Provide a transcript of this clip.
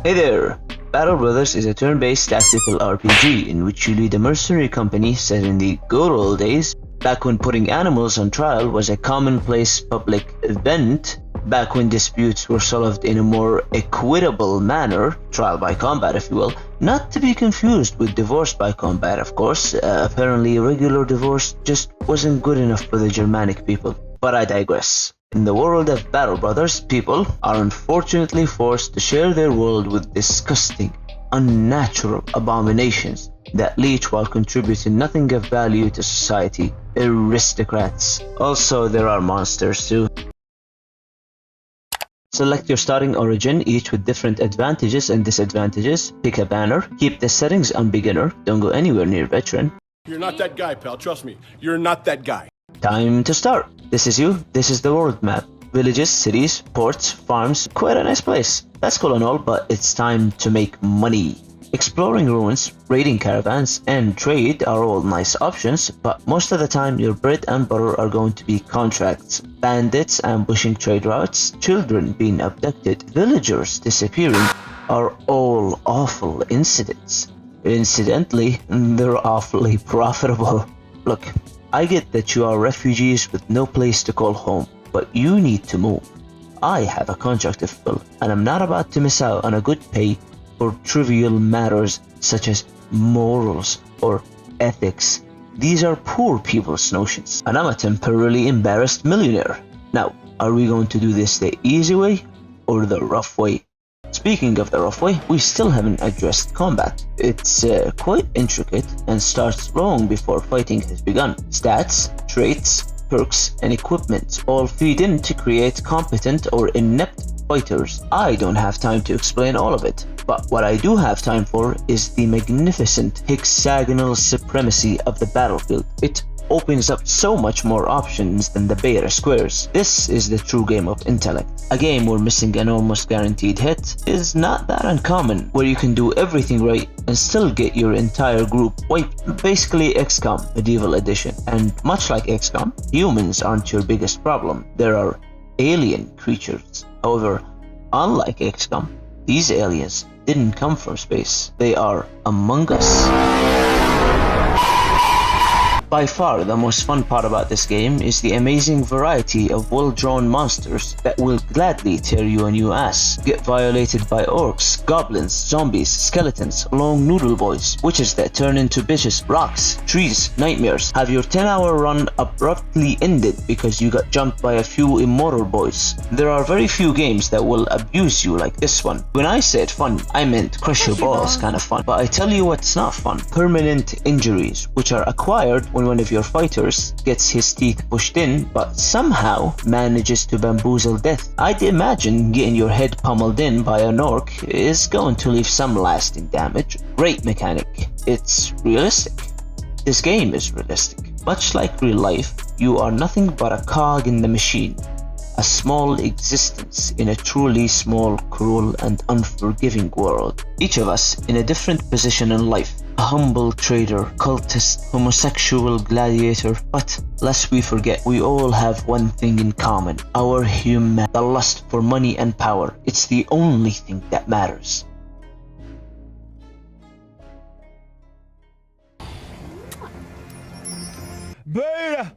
Hey there! Battle Brothers is a turn-based tactical RPG in which you lead a mercenary company set in the good old days, back when putting animals on trial was a commonplace public event, back when disputes were solved in a more equitable manner, trial by combat if you will, not to be confused with divorce by combat of course. Apparently regular divorce just wasn't good enough for the Germanic people. But I digress. In the world of Battle Brothers, people are unfortunately forced to share their world with disgusting, unnatural abominations that leech while contributing nothing of value to society. Aristocrats. Also, there are monsters too. Select your starting origin, each with different advantages and disadvantages. Pick a banner. Keep the settings on beginner. Don't go anywhere near veteran. You're not that guy, pal. Trust me. You're not that guy. Time to start. This is you. This is the world map. Villages, cities, ports, farms. Quite a nice place. That's cool and all, but it's time to make money. Exploring ruins, raiding caravans, and trade are all nice options, but most of the time your bread and butter are going to be contracts. Bandits ambushing trade routes, children being abducted, villagers disappearing are all awful incidents. Incidentally, they're awfully profitable. Look, I get that you are refugees with no place to call home, but you need to move. I have a contract to fulfill, and I'm not about to miss out on a good pay for trivial matters such as morals or ethics. These are poor people's notions, and I'm a temporarily embarrassed millionaire. Now, are we going to do this the easy way or the rough way? Speaking of the rough way, we still haven't addressed combat. It's quite intricate and starts long before fighting has begun. Stats, traits, perks, and equipment all feed in to create competent or inept fighters. I don't have time to explain all of it, but what I do have time for is the magnificent hexagonal supremacy of the battlefield. It opens up so much more options than the beta squares. This is the true game of intellect. A game where missing an almost guaranteed hit is not that uncommon, where you can do everything right and still get your entire group wiped. Basically XCOM Medieval Edition. And much like XCOM, humans aren't your biggest problem. There are alien creatures. However, unlike XCOM, these aliens didn't come from space. They are among us. By far, the most fun part about this game is the amazing variety of well-drawn monsters that will gladly tear you a new ass. Get violated by orcs, goblins, zombies, skeletons, long noodle boys, witches that turn into bitches, rocks, trees, nightmares. Have your 10-hour run abruptly ended because you got jumped by a few immortal boys. There are very few games that will abuse you like this one. When I said fun, I meant crush your balls kind of fun. But I tell you what's not fun. Permanent injuries, which are acquired when one of your fighters gets his teeth pushed in but somehow manages to bamboozle death. I'd imagine getting your head pummeled in by an orc is going to leave some lasting damage. Great mechanic. It's realistic. This game is realistic. Much like real life, you are nothing but a cog in the machine. A small existence in a truly small, cruel, and unforgiving world. Each of us in a different position in life. A humble trader, cultist, homosexual gladiator. But lest we forget, we all have one thing in common. Our human, the lust for money and power. It's the only thing that matters. Beta!